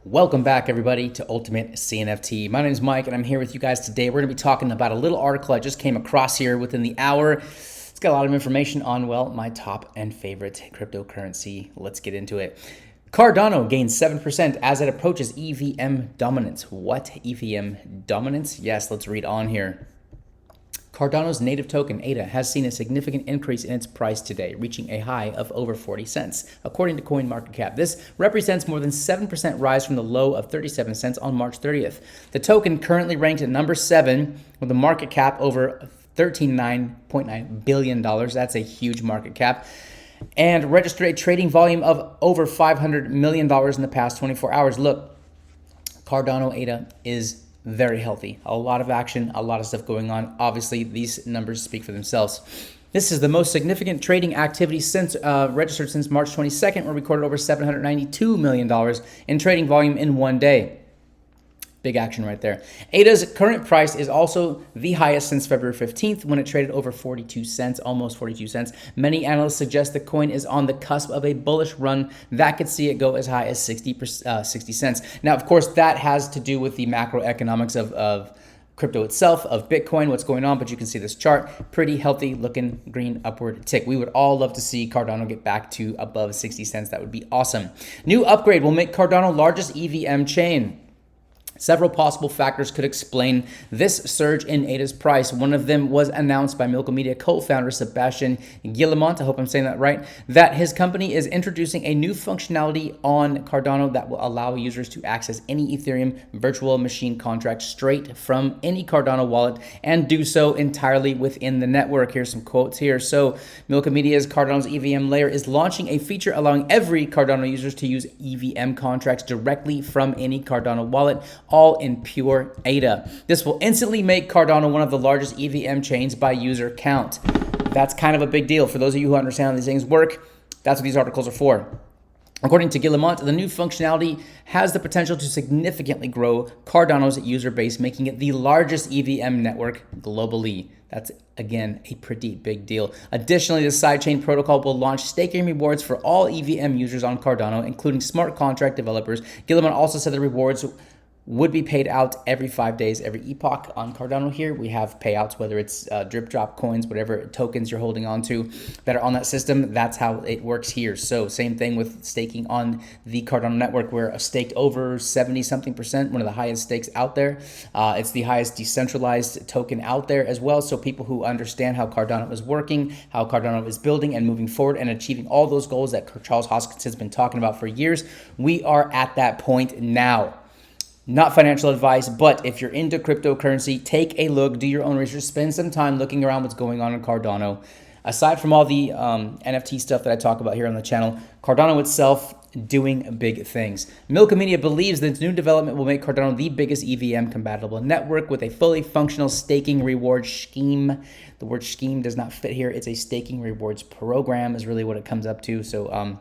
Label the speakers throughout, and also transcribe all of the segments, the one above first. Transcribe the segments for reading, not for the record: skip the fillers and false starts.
Speaker 1: Welcome back, everybody, to Ultimate CNFT. My name is Mike, and I'm here with you guys today. We're going to be talking about a little article I just came across here within the hour. It's got a lot of information on, well, my top and favorite cryptocurrency. Let's get into it. Cardano gains 7% as it approaches EVM dominance. What? EVM dominance? Yes, let's read on here. Cardano's native token, ADA, has seen a significant increase in its price today, reaching a high of over 40 cents. According to CoinMarketCap, this represents more than 7% rise from the low of 37 cents on March 30th. The token currently ranked at number 7 with a market cap over $39.9 billion. That's a huge market cap. And registered a trading volume of over $500 million in the past 24 hours. Look, Cardano ADA is very healthy. A lot of action, a lot of stuff going on. Obviously, these numbers speak for themselves. This is the most significant trading activity since registered since March 22nd, where we recorded over $792 million in trading volume in one day. Big action right there. ADA's current price is also the highest since February 15th when it traded over 42 cents, almost 42 cents. Many analysts suggest the coin is on the cusp of a bullish run that could see it go as high as 60 cents. Now, of course, that has to do with the macroeconomics of crypto itself, of Bitcoin, what's going on, but you can see this chart, pretty healthy looking green upward tick. We would all love to see Cardano get back to above 60 cents. That would be awesome. New upgrade will make Cardano largest EVM chain. Several possible factors could explain this surge in ADA's price. One of them was announced by Milk Media co-founder Sebastian Guillemont, I hope I'm saying that right, that his company is introducing a new functionality on Cardano that will allow users to access any Ethereum virtual machine contract straight from any Cardano wallet and do so entirely within the network. Here's some quotes here. So Milk Media's Cardano's EVM layer is launching a feature allowing every Cardano users to use EVM contracts directly from any Cardano wallet, all in pure ADA. This will instantly make Cardano one of the largest EVM chains by user count. That's kind of a big deal. For those of you who understand how these things work, that's what these articles are for. According to Guillemont, the new functionality has the potential to significantly grow Cardano's user base, making it the largest EVM network globally. That's, again, a pretty big deal. Additionally, the sidechain protocol will launch staking rewards for all EVM users on Cardano, including smart contract developers. Guillemont also said the rewards would be paid out every 5 days, every epoch on Cardano here. We have payouts, whether it's drip drop coins, whatever tokens you're holding on to that are on that system. That's how it works here. So same thing with staking on the Cardano network. We're staked over 70-something%, one of the highest stakes out there. It's the highest decentralized token out there as well. So people who understand how Cardano is working, how Cardano is building and moving forward and achieving all those goals that Charles Hoskinson has been talking about for years, we are at that point now. Not financial advice, but if you're into cryptocurrency, take a look, do your own research, spend some time looking around what's going on in Cardano. Aside from all the NFT stuff that I talk about here on the channel, Cardano itself doing big things. Milk Media believes this new development will make Cardano the biggest EVM compatible network with a fully functional staking reward scheme. The word scheme does not fit here. It's a staking rewards program is really what it comes up to. So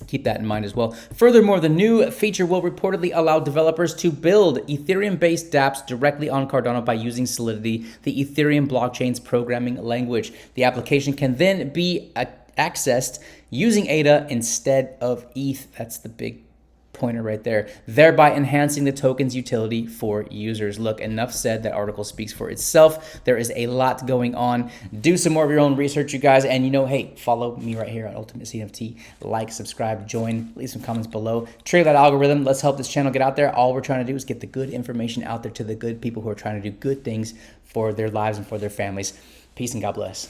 Speaker 1: keep that in mind as well. Furthermore, the new feature will reportedly allow developers to build Ethereum-based dApps directly on Cardano by using Solidity, the Ethereum blockchain's programming language. The application can then be accessed using ADA instead of ETH. That's the big pointer right there, thereby enhancing the token's utility for users. Look, enough said. That article speaks for itself. There is a lot going on. Do some more of your own research, you guys, and hey, follow me right here on UltimateCNFT. Like, subscribe, join, leave some comments below. Trigger that algorithm. Let's help this channel get out there. All we're trying to do is get the good information out there to the good people who are trying to do good things for their lives and for their families. Peace and God bless.